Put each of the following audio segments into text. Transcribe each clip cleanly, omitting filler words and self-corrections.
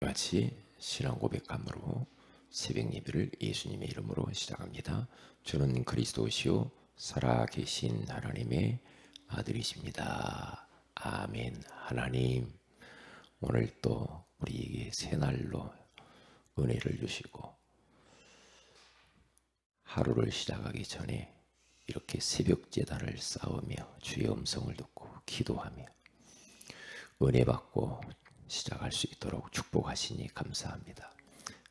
같이 신앙 고백함으로 새벽 예배를 예수님의 이름으로 시작합니다. 저는 그리스도시요 살아계신 하나님의 아들이십니다. 아멘. 하나님, 오늘 또 우리에게 새날로 은혜를 주시고 하루를 시작하기 전에 이렇게 새벽 제단을 쌓으며 주의 음성을 듣고 기도하며 은혜 받고 시작할 수 있도록 축복하시니 감사합니다.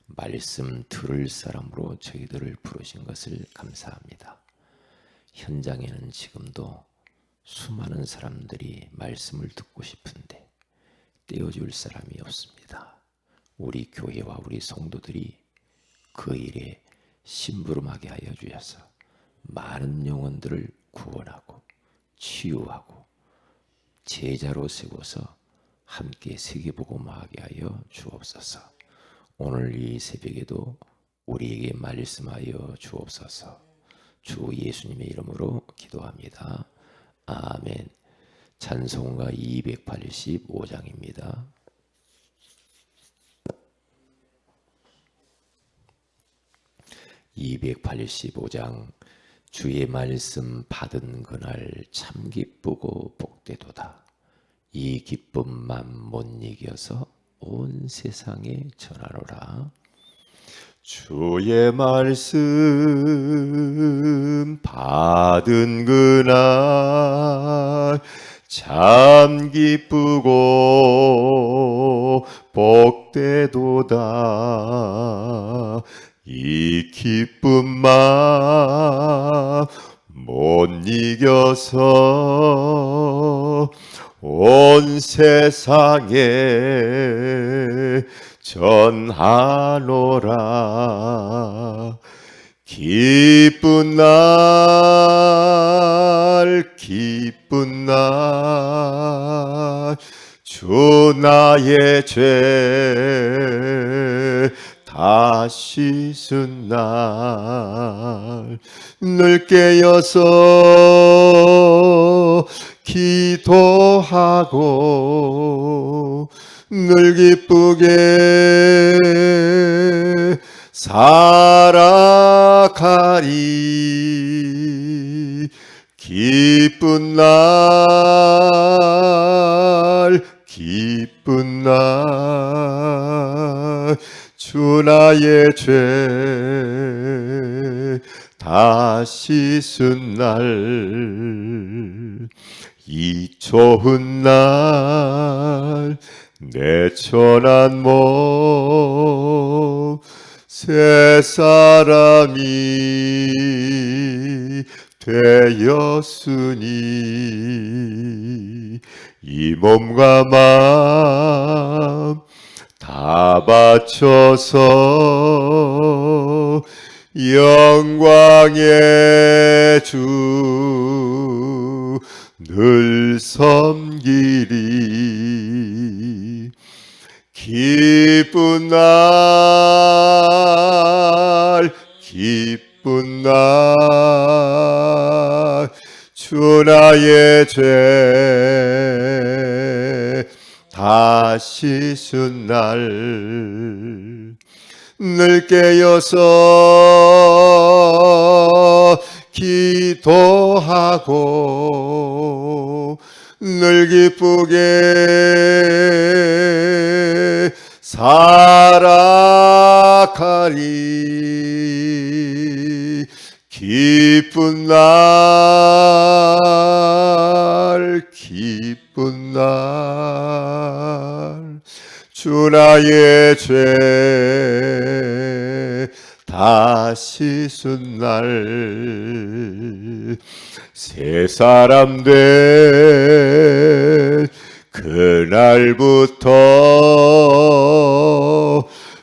말씀 들을 사람으로 저희들을 부르신 것을 감사합니다. 현장에는 지금도 수많은 사람들이 말씀을 듣고 싶은데 떼어줄 사람이 없습니다. 우리 교회와 우리 성도들이 그 일에 심부름하게 하여 주셔서 많은 영혼들을 구원하고 치유하고 제자로 세워서 함께 세계복음화하게 하여 주옵소서. 오늘 이 새벽에도 우리에게 말씀하여 주옵소서. 주 예수님의 이름으로 기도합니다. 아멘. 찬송가 285장입니다. (285장) 주의 말씀 받은 그날 참 기쁘고 복되도다. 이 기쁨만 못 이겨서 온 세상에 전하노라. 주의 말씀 받은 그날 참 기쁘고 복되도다. 이 기쁨만 못 이겨서 온 세상에 전하노라. 기쁜 날 기쁜 날 주 나의 죄 다 씻은 날 늘 깨어서 기도하고 늘 기쁘게 살아가리. 기쁜 날 기쁜 날 주 나의 죄 다 씻은 날 이 좋은 날 내 천한 몸 새 사람이 되었으니 이 몸과 마음 다 바쳐서 영광의 주 늘 섬기리. 기쁜 날 기쁜 날 주 나의 죄 다 씻은 날 늘 깨어서 기도하고 늘 기쁘게 살아가리. 기쁜 날 기쁜 날 주 나의 죄 다 씻은 날 새 사람 된 그날부터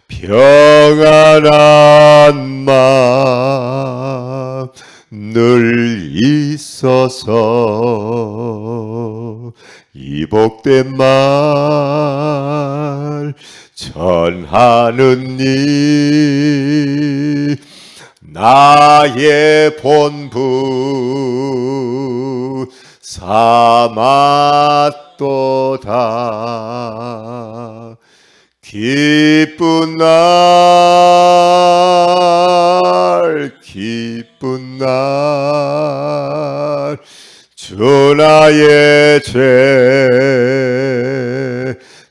평안한 마음 늘 있어서 이 복된 말 전하는 일 나의 본분 삼았도다. 기쁜 날 기쁜 날 주 나의 죄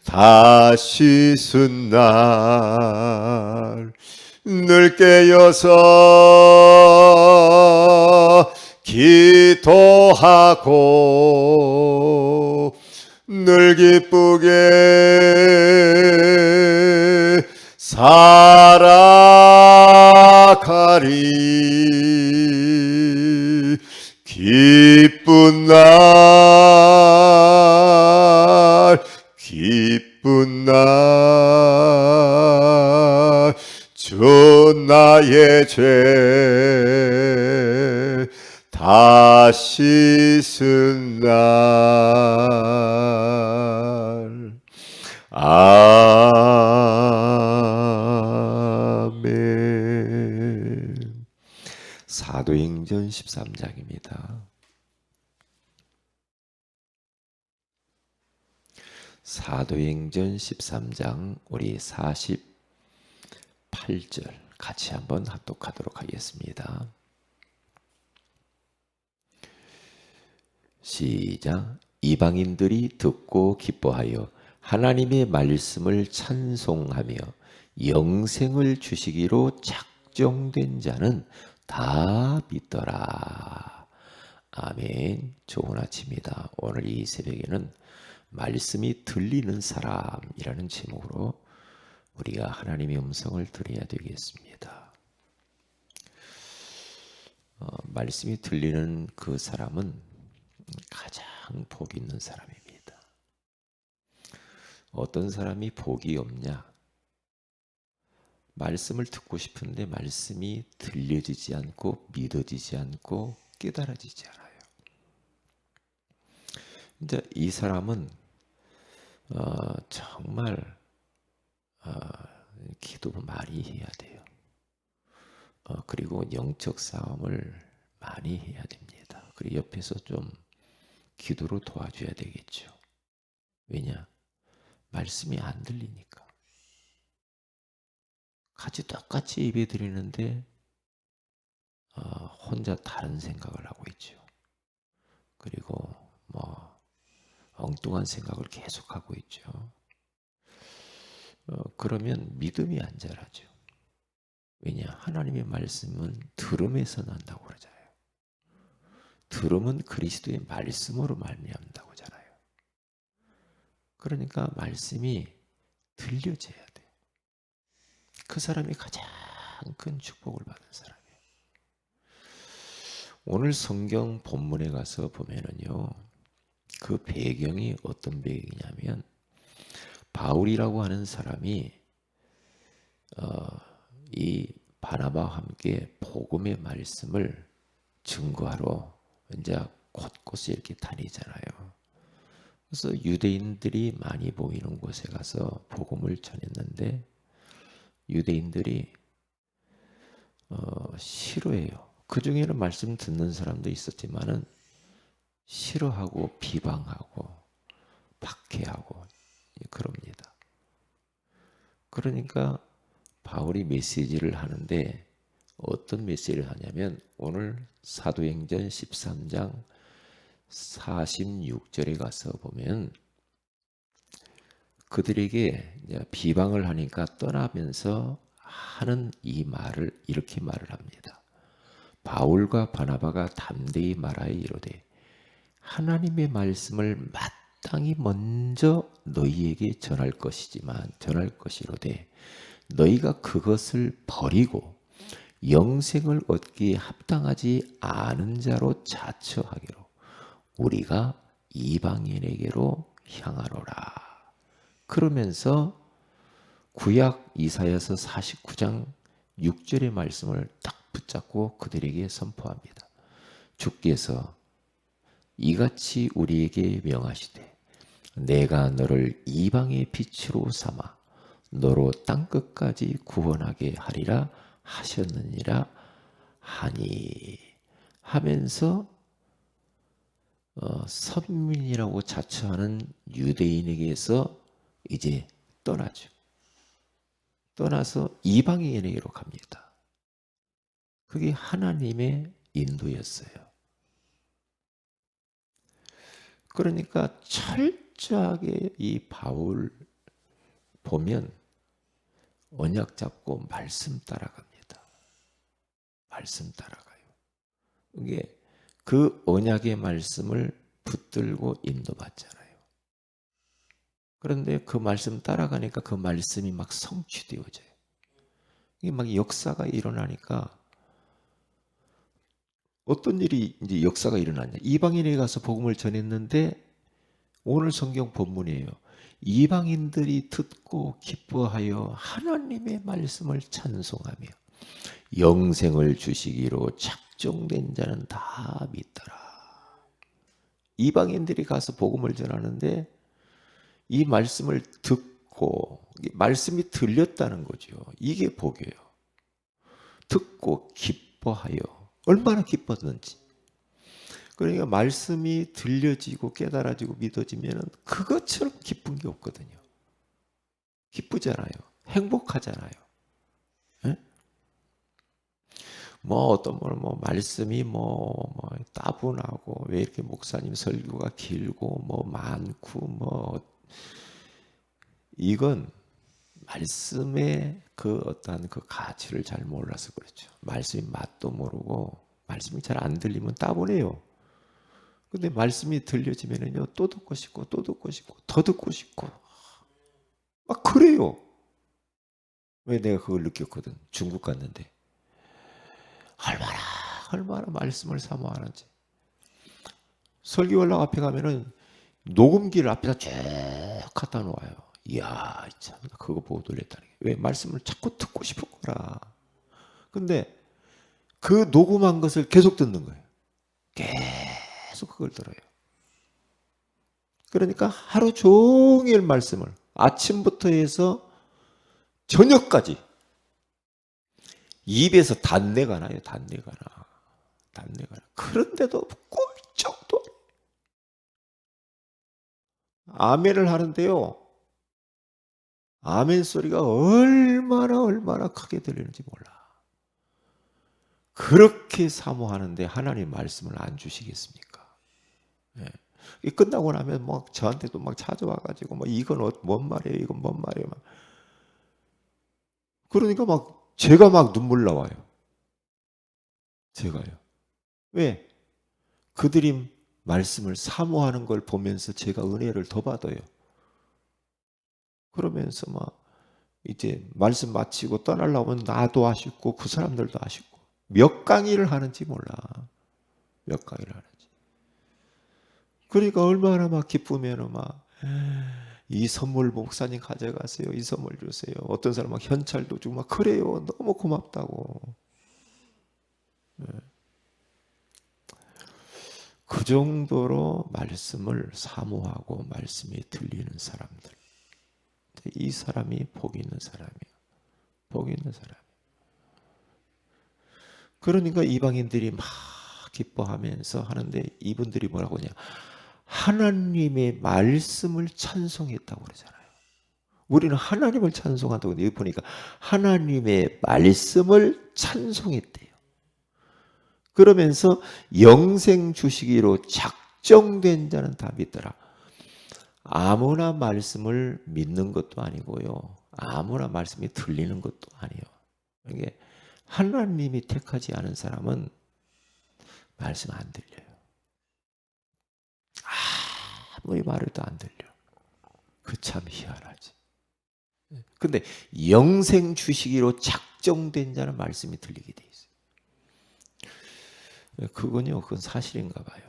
다 씻은 날 늘 깨어서 기도하고 늘 기쁘게 살아가리. 기쁜 날 기쁜 날 주 나의 죄 다 씻은 날. 아멘. 사도행전 13장입니다. 사도행전 13장 우리 48절 같이 한번 합독하도록 하겠습니다. 시작. 이방인들이 듣고 기뻐하여 하나님의 말씀을 찬송하며 영생을 주시기로 작정된 자는 다 믿더라. 아멘. 좋은 아침이다. 오늘 이 새벽에는 말씀이 들리는 사람이라는 제목으로 우리가 하나님의 음성을 들어야 되겠습니다. 말씀이 들리는 그 사람은 가장 복이 있는 사람입니다. 어떤 사람이 복이 없냐? 말씀을 듣고 싶은데 말씀이 들려지지 않고 믿어지지 않고 깨달아지지 않아요. 이제 이 사람은 정말 기도를 많이 해야 돼요. 그리고 영적 싸움을 많이 해야 됩니다. 그리고 옆에서 좀 기도로 도와줘야 되겠죠. 왜냐? 말씀이 안 들리니까. 같이 똑같이 예배 드리는데 혼자 다른 생각을 하고 있죠. 그리고 엉뚱한 생각을 계속하고 있죠. 그러면 믿음이 안 자라죠. 왜냐? 하나님의 말씀은 들음에서 난다고 그러잖아요. 들음은 그리스도의 말씀으로 말미암는다고 하잖아요. 그러니까 말씀이 들려져야 돼요. 그 사람이 가장 큰 축복을 받은 사람이에요. 오늘 성경 본문에 가서 보면은요, 그 배경이 어떤 배경이냐면 바울이라고 하는 사람이 이 바나바와 함께 복음의 말씀을 증거하러 이제 곳곳에 이렇게 다니잖아요. 그래서 유대인들이 많이 보이는 곳에 가서 복음을 전했는데 유대인들이 싫어해요. 그 중에는 말씀 듣는 사람도 있었지만은 싫어하고 비방하고 박해하고 그럽니다. 그러니까 바울이 메시지를 하는데 어떤 메시지를 하냐면 오늘 사도행전 13장 46절에 가서 보면 그들에게 이제 비방을 하니까 떠나면서 하는 이 말을 이렇게 말을 합니다. 바울과 바나바가 담대히 말하여 이르되 하나님의 말씀을 마땅히 먼저 너희에게 전할 것이로되 너희가 그것을 버리고 영생을 얻기에 합당하지 않은 자로 자처하기로 우리가 이방인에게로 향하노라. 그러면서 구약 이사야서 49장 6절의 말씀을 딱 붙잡고 그들에게 선포합니다. 주께서 이같이 우리에게 명하시되 내가 너를 이방의 빛으로 삼아 너로 땅끝까지 구원하게 하리라 하셨느니라 하니 하면서 선민이라고 자처하는 유대인에게서 이제 떠나죠. 떠나서 이방인에게로 갑니다. 그게 하나님의 인도였어요. 그러니까 철저하게 이 바울 보면 언약 잡고 말씀 따라갑니다. 말씀 따라가요. 이게 그 언약의 말씀을 붙들고 인도받잖아요. 그런데 그 말씀 따라가니까 그 말씀이 막 성취되어져요. 이게 막 역사가 일어나니까 어떤 일이 이제 역사가 일어났냐. 이방인에게 가서 복음을 전했는데 오늘 성경 본문이에요. 이방인들이 듣고 기뻐하여 하나님의 말씀을 찬송하며 영생을 주시기로 작정된 자는 다 믿더라. 이방인들이 가서 복음을 전하는데 이 말씀을 듣고 말씀이 들렸다는 거죠. 이게 복이에요. 듣고 기뻐하여 얼마나 기뻤는지. 그러니까 말씀이 들려지고 깨달아지고 믿어지면 그것처럼 기쁜 게 없거든요. 기쁘잖아요. 행복하잖아요. 에? 뭐 어떤 분은 뭐 말씀이 뭐 따분하고 왜 이렇게 목사님 설교가 길고 뭐 많고 뭐 이건 말씀의 그 어떠한 그 가치를 잘 몰라서 그렇죠. 말씀이 맛도 모르고 말씀이 잘 안 들리면 따분해요. 근데 말씀이 들려지면은요 또 듣고 싶고 또 듣고 싶고 더 듣고 싶고 막 그래요. 왜 내가 그걸 느꼈거든. 중국 갔는데 얼마나 말씀을 사모하는지. 설교원랑 앞에 가면은 녹음기를 앞에다 쭉 갖다 놓아요. 이야 참 그거 보고 놀랬다는 게. 왜 말씀을 자꾸 듣고 싶은 거라. 근데 그 녹음한 것을 계속 듣는 거예요. 계속 그걸 들어요. 그러니까 하루 종일 말씀을 아침부터 해서 저녁까지 입에서 단내가 나요. 단내가 나. 그런데도 꿀쩍도 아멘을 하는데요. 아멘 소리가 얼마나 크게 들리는지 몰라. 그렇게 사모하는데 하나님 말씀을 안 주시겠습니까? 예. 끝나고 나면 뭐 저한테도 막 찾아와가지고 뭐 이건 뭔 말이에요? 이건 뭔 말이에요? 막. 그러니까 막 제가 막 눈물 나와요. 제가요. 왜? 그들이 말씀을 사모하는 걸 보면서 제가 은혜를 더 받아요. 그러면서 막 이제 말씀 마치고 떠나려면 나도 아쉽고 그 사람들도 아쉽고 몇 강의를 하는지 몰라. 몇 강의를 하는지. 그러니까 얼마나 막 기쁘면 막 이 선물 목사님 가져가세요. 이 선물 주세요. 어떤 사람 막 현찰도 주고 막 그래요. 너무 고맙다고. 그 정도로 말씀을 사모하고 말씀이 들리는 사람들. 이 사람이 복 있는 사람이에요. 복 있는 사람. 그러니까 이방인들이 막 기뻐하면서 하는데 이분들이 뭐라고 하냐. 하나님의 말씀을 찬송했다고 그러잖아요. 우리는 하나님을 찬송한다고 여기 보니까 하나님의 말씀을 찬송했대요. 그러면서 영생 주시기로 작정된 자는 다 믿더라. 아무나 말씀을 믿는 것도 아니고요. 아무나 말씀이 들리는 것도 아니에요. 이게 하나님이 택하지 않은 사람은 말씀 안 들려요. 아무리 말해도 안 들려. 그 참 희한하지. 근데 영생 주시기로 작정된 자는 말씀이 들리게 돼 있어요. 그건 사실인가 봐요.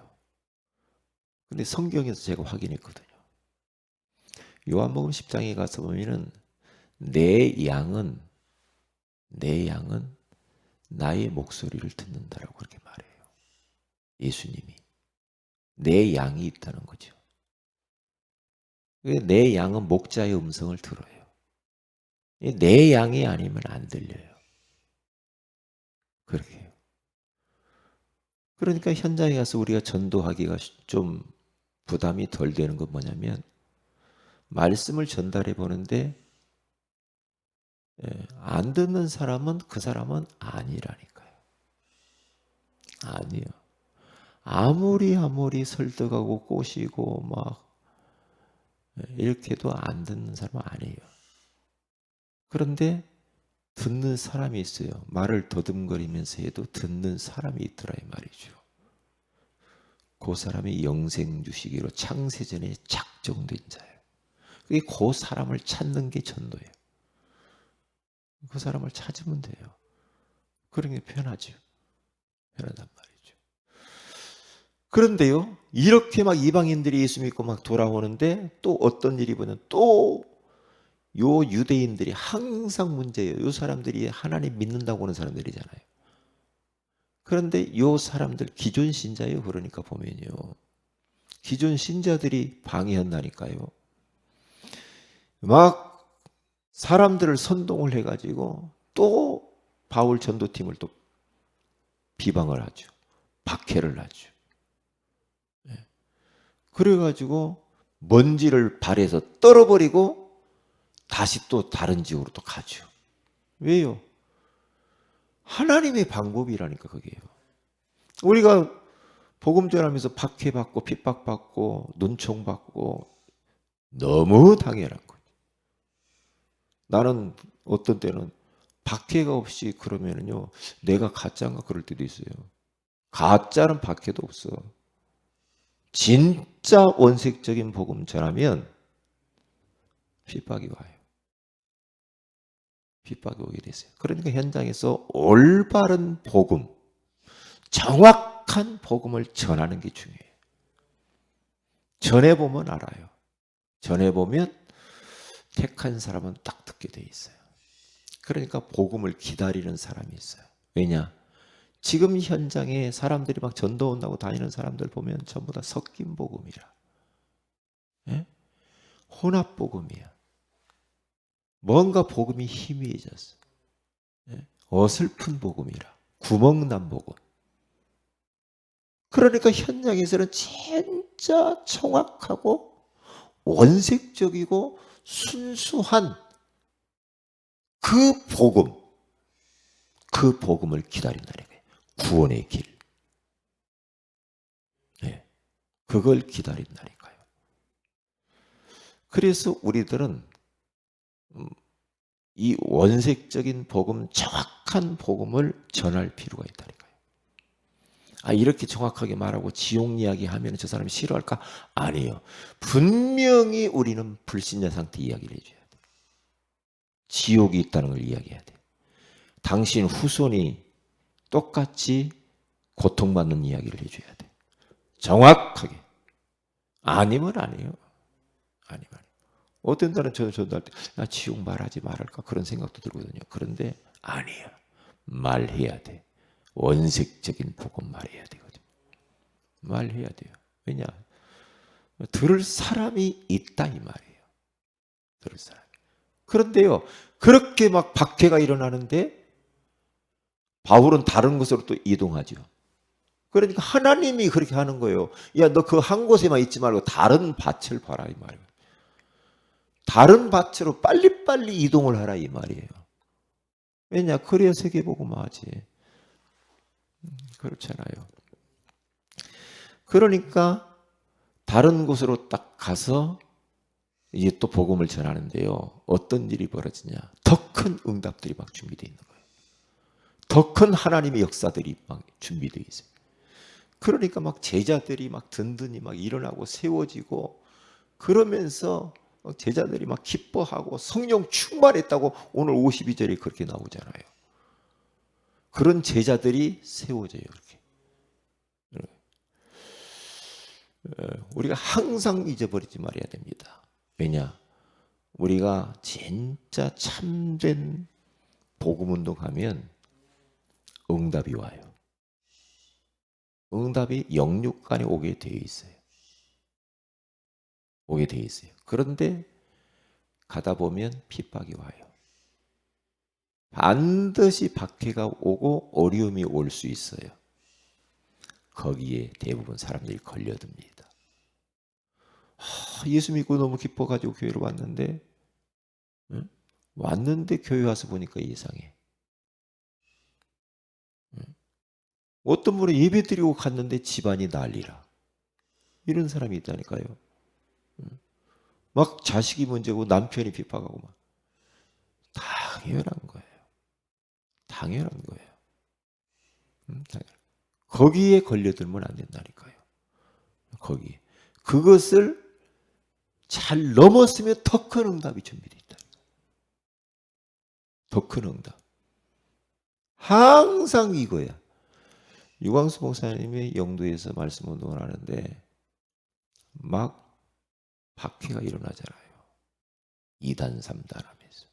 근데 성경에서 제가 확인했거든요. 요한복음 10장에 가서 보면은 내 양은 나의 목소리를 듣는다라고 그렇게 말해요. 예수님이. 내 양이 있다는 거죠. 내 양은 목자의 음성을 들어요. 내 양이 아니면 안 들려요. 그렇게 해요. 그러니까 현장에 가서 우리가 전도하기가 좀 부담이 덜 되는 건 뭐냐면 말씀을 전달해 보는데 안 듣는 사람은 그 사람은 아니라니까요. 아니요. 아무리 설득하고 꼬시고 막 이렇게 해도 안 듣는 사람은 아니에요. 그런데 듣는 사람이 있어요. 말을 더듬거리면서 해도 듣는 사람이 있더라 이 말이죠. 그 사람이 영생주시기로 창세전에 작정된 자예요. 그게 그 사람을 찾는 게 전도예요. 그 사람을 찾으면 돼요. 그런 게 편하죠. 편하단 말이죠. 그런데요, 이렇게 막 이방인들이 예수 믿고 막 돌아오는데 또 어떤 일이 보면 또 요 유대인들이 항상 문제예요. 요 사람들이 하나님 믿는다고 하는 사람들이잖아요. 그런데 요 사람들 기존 신자예요. 그러니까 보면요. 기존 신자들이 방해한다니까요. 막 사람들을 선동을 해가지고 또 바울 전도팀을 또 비방을 하죠. 박해를 하죠. 그래가지고 먼지를 발에서 떨어버리고 다시 또 다른 지역으로 또 가죠. 왜요? 하나님의 방법이라니까 그게요. 우리가 복음 전하면서 박해받고 핍박받고 눈총받고 너무 당연한 거죠. 나는 어떤 때는 박해가 없이 그러면은요 내가 가짜인가 그럴 때도 있어요. 가짜는 박해도 없어. 진짜 원색적인 복음 전하면 핍박이 와요. 핍박이 오게 됐어요. 그러니까 현장에서 올바른 복음, 정확한 복음을 전하는 게 중요해요. 전해보면 알아요. 전해보면 택한 사람은 딱 듣게 돼 있어요. 그러니까 복음을 기다리는 사람이 있어요. 왜냐? 지금 현장에 사람들이 막 전도 온다고 다니는 사람들 보면 전부 다 섞인 복음이라. 예? 혼합 복음이야. 뭔가 복음이 희미해졌어. 예? 어설픈 복음이라. 구멍난 복음. 그러니까 현장에서는 진짜 정확하고 원색적이고 순수한 그 복음, 그 복음을 기다린다는 거예요. 구원의 길. 네. 그걸 기다린다니까요. 그래서 우리들은 이 원색적인 복음, 정확한 복음을 전할 필요가 있다니까요. 아, 이렇게 정확하게 말하고 지옥 이야기 하면 저 사람이 싫어할까? 아니에요. 분명히 우리는 불신자 상태 이야기를 해줘야 돼. 지옥이 있다는 걸 이야기해야 돼. 당신 후손이 똑같이 고통받는 이야기를 해줘야 돼. 정확하게. 아니면 아니에요. 아니면 아니에요. 어떤 날은 저도 할 때, 나 지옥 말하지 말할까? 그런 생각도 들거든요. 그런데 아니에요. 말해야 돼. 원색적인 복음 말해야 되거든요. 말해야 돼요. 왜냐? 들을 사람이 있다 이 말이에요. 들을 사람. 그런데요, 그렇게 막 박해가 일어나는데 바울은 다른 곳으로 또 이동하죠. 그러니까 하나님이 그렇게 하는 거예요. 야, 너 그 한 곳에만 있지 말고 다른 밭을 봐라 이 말이에요. 다른 밭으로 빨리빨리 이동을 하라 이 말이에요. 왜냐? 그래야 세계복음화하지. 그렇잖아요. 그러니까 다른 곳으로 딱 가서 이제 또 복음을 전하는데요. 어떤 일이 벌어지냐? 더 큰 응답들이 막 준비되어 있는 거예요. 더 큰 하나님의 역사들이 막 준비되어 있어요. 그러니까 막 제자들이 막 든든히 막 일어나고 세워지고 그러면서 제자들이 막 기뻐하고 성령 충만했다고 오늘 52절에 그렇게 나오잖아요. 그런 제자들이 세워져요. 이렇게. 우리가 항상 잊어버리지 말아야 됩니다. 왜냐? 우리가 진짜 참된 복음운동하면 응답이 와요. 응답이 영육간에 오게 되어 있어요. 오게 되어 있어요. 그런데 가다 보면 핍박이 와요. 반드시 박해가 오고 어려움이 올 수 있어요. 거기에 대부분 사람들이 걸려듭니다. 예수 믿고 너무 기뻐가지고 교회로 왔는데 왔는데 교회 와서 보니까 이상해. 어떤 분은 예배 드리고 갔는데 집안이 난리라. 이런 사람이 있다니까요. 막 자식이 문제고 남편이 핍박하고 막. 당연한 거예요. 당연한 거예요. 거기에 걸려들면 안 된다니까요. 거기. 그것을 잘 넘었으면 더 큰 응답이 준비되어 있다. 더 큰 응답. 항상 이거야. 유광수 목사님이 영도에서 말씀 운동을 하는데 막 박해가 일어나잖아요. 2단, 3단 하면서.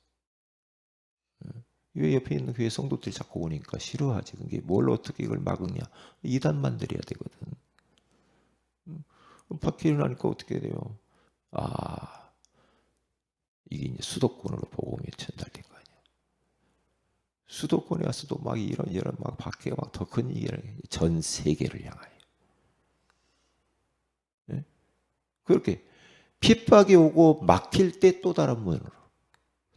왜 옆에 있는 교회 성도들이 자꾸 오니까 싫어하지. 그게 뭘 어떻게 이걸 막으냐. 2단 만들어야 되거든. 박해 일어나니까 어떻게 돼요? 아, 이게 이제 수도권으로 복음이 전달된 거 아니야. 수도권에 와서도 막 이런 막 박해가 막 더 큰 일이 전 세계를 향하여. 네? 그렇게 핍박이 오고 막힐 때 또 다른 문으로,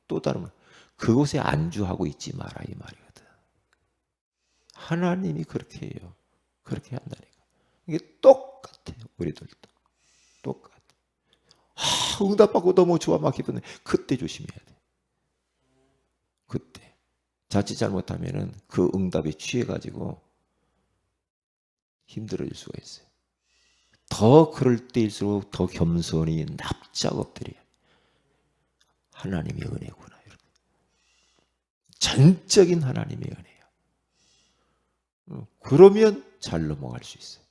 또 다른 문. 그곳에 안주하고 있지 마라 이 말이거든. 하나님이 그렇게 해요. 그렇게 한다니까. 이게 똑같아요. 우리들도 똑같아. 응답받고 너무 좋아 막 기쁜데 그때 조심해야 돼. 그때 자칫 잘못하면은 그 응답에 취해가지고 힘들어질 수가 있어요. 더 그럴 때일수록 더 겸손히 납작 엎드려. 하나님의 은혜구나. 전적인 하나님의 은혜야. 그러면 잘 넘어갈 수 있어요.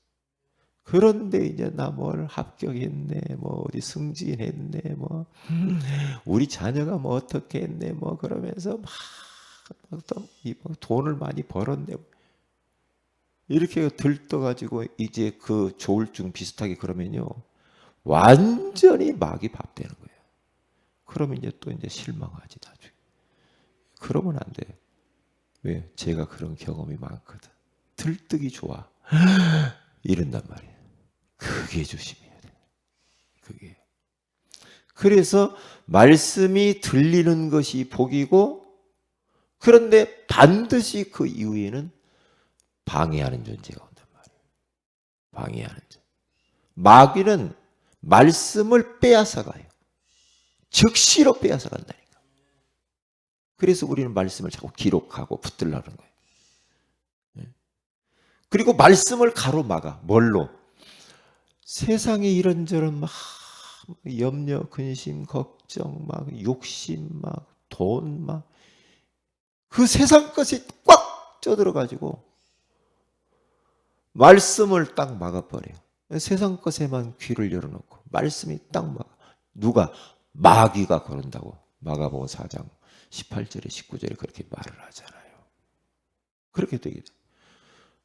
그런데 이제 나 뭘 합격했네, 뭐 어디 승진했네, 뭐 우리 자녀가 뭐 어떻게 했네, 뭐 그러면서 막 돈을 많이 벌었네. 이렇게 들떠가지고 이제 그 조울증 비슷하게 그러면요. 완전히 막이 밥 되는 거예요. 그러면 이제 또 이제 실망하지, 나중에. 그러면 안 돼. 왜? 제가 그런 경험이 많거든. 들뜨기 좋아. 이런단 말이에요. 그게 조심해야 돼. 그게. 그래서 말씀이 들리는 것이 복이고, 그런데 반드시 그 이후에는 방해하는 존재가 온단 말이에요. 방해하는 존재. 마귀는 말씀을 빼앗아가요. 즉시로 빼앗아간다니까. 그래서 우리는 말씀을 자꾸 기록하고 붙들라는 거예요. 그리고 말씀을 가로막아. 뭘로? 세상에 이런저런 막 염려, 근심, 걱정, 막 욕심, 막 돈, 막 그 세상 것이 꽉 쪄들어가지고 말씀을 딱 막아버려요. 세상 것에만 귀를 열어놓고 말씀이 딱 막아. 누가? 마귀가 그런다고. 마가복음 4장 18절에 19절에 그렇게 말을 하잖아요. 그렇게 되게 돼.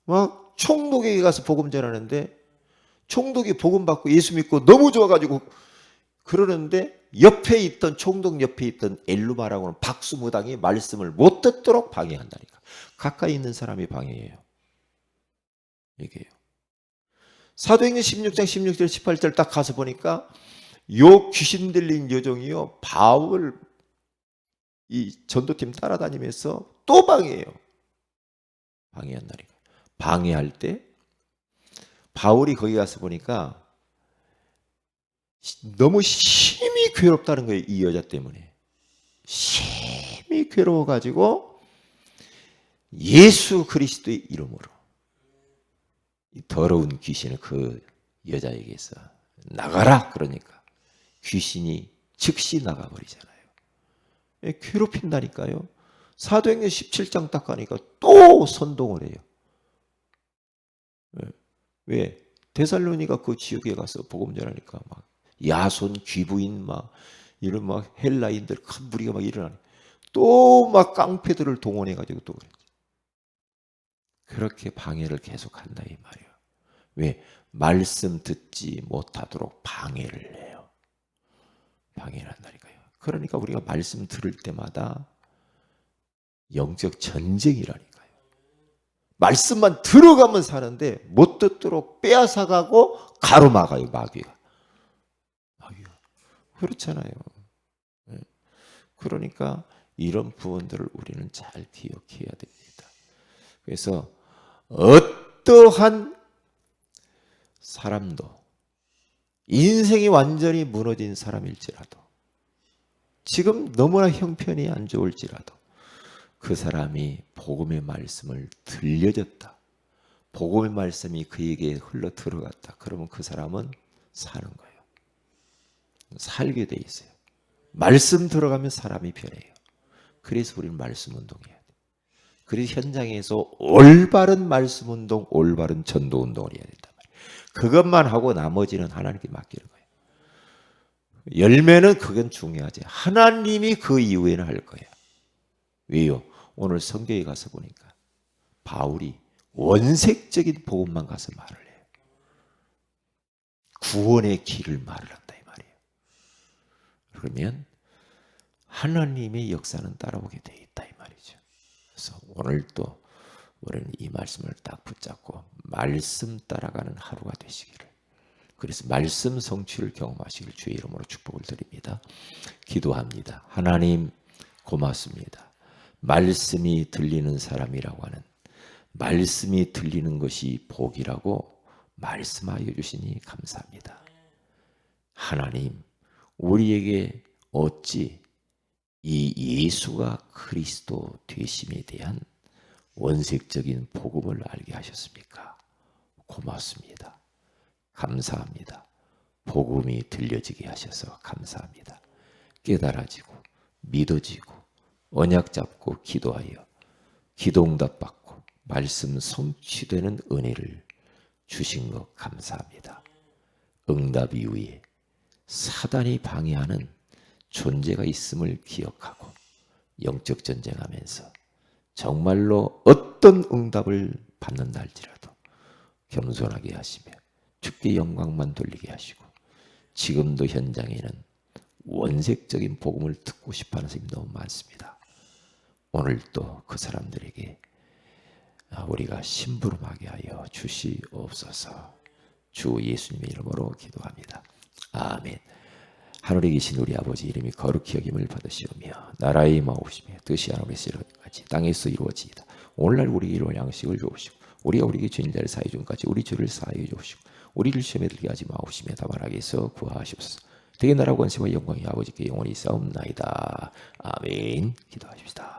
막 총독에게 가서 복음 전하는데 총독이 복음 받고 예수 믿고 너무 좋아가지고 그러는데 옆에 있던 총독 옆에 있던 엘루마라고는 박수무당이 말씀을 못 듣도록 방해한다니까. 가까이 있는 사람이 방해해요. 이게요. 사도행전 16장 16절 18절 딱 가서 보니까 요 귀신 들린 여종이요 바울 이 전도팀 따라다니면서 또 방해해요. 방해한다니까. 방해할 때 바울이 거기 가서 보니까 너무 심히 괴롭다는 거예요. 이 여자 때문에. 심히 괴로워가지고 예수 그리스도의 이름으로 이 더러운 귀신을 그 여자에게서 나가라 그러니까 귀신이 즉시 나가버리잖아요. 괴롭힌다니까요. 사도행전 17장 딱 가니까 또 선동을 해요. 왜? 데살로니가 그 지역에 가서 복음 전하니까 막 야손 귀부인 막 이런 막 헬라인들 큰 무리가 막 일어나네. 또 막 깡패들을 동원해 가지고 또 그랬지. 그렇게 방해를 계속한다 이 말이에요. 왜? 말씀 듣지 못하도록 방해를 해요. 방해를 한다니까요. 그러니까 우리가 말씀 들을 때마다 영적 전쟁이라니까요. 말씀만 들어가면 사는데 못 듣도록 빼앗아가고 가로막아요 마귀가. 마귀가. 그렇잖아요. 그러니까 이런 부분들을 우리는 잘 기억해야 됩니다. 그래서 어떠한 사람도 인생이 완전히 무너진 사람일지라도 지금 너무나 형편이 안 좋을지라도 그 사람이 복음의 말씀을 들려줬다. 복음의 말씀이 그에게 흘러 들어갔다. 그러면 그 사람은 사는 거예요. 살게 돼 있어요. 말씀 들어가면 사람이 변해요. 그래서 우리는 말씀 운동해야 돼요. 그래서 현장에서 올바른 말씀 운동, 올바른 전도 운동을 해야 된단 말이에요. 그것만 하고 나머지는 하나님께 맡기는 거예요. 열매는 그건 중요하지. 하나님이 그 이후에는 할 거예요. 왜요? 오늘 성경에 가서 보니까 바울이 원색적인 복음만 가서 말을 해요. 구원의 길을 말을 한다 이 말이에요. 그러면 하나님의 역사는 따라오게 돼 있다 이 말이죠. 그래서 오늘 또 우리는 이 말씀을 딱 붙잡고 말씀 따라가는 하루가 되시기를, 그래서 말씀 성취를 경험하시길 주의 이름으로 축복을 드립니다. 기도합니다. 하나님 고맙습니다. 말씀이 들리는 사람이라고 하는, 말씀이 들리는 것이 복이라고 말씀하여 주시니 감사합니다. 하나님, 우리에게 어찌 이 예수가 그리스도 되심에 대한 원색적인 복음을 알게 하셨습니까? 고맙습니다. 감사합니다. 복음이 들려지게 하셔서 감사합니다. 깨달아지고 믿어지고 언약 잡고 기도하여 기도응답 받고 말씀 성취되는 은혜를 주신 것 감사합니다. 응답 이후에 사단이 방해하는 존재가 있음을 기억하고 영적 전쟁하면서 정말로 어떤 응답을 받는다 할지라도 겸손하게 하시며 주께 영광만 돌리게 하시고, 지금도 현장에는 원색적인 복음을 듣고 싶어하는 사람이 너무 많습니다. 오늘 또 그 사람들에게 우리가 심부름하게 하여 주시옵소서. 주 예수님의 이름으로 기도합니다. 아멘. 하늘에 계신 우리 아버지 이름이 거룩히 여김을 받으시오며 나라의 임하옵시며 뜻이 하늘에서 이루어지같이 땅에서 이루어지이다. 오늘날 우리에게 일용할 양식을 주옵시고 우리가 우리에게 죄인 자를 사하여 준 까지 우리 죄를 사하여 주옵시고 우리를 시험에 들게 하지 마옵시며 다만 악에서 구하시옵소서. 되게 나라 권세와 영광이 아버지께 영원히 싸움나이다. 아멘. 기도하십시다.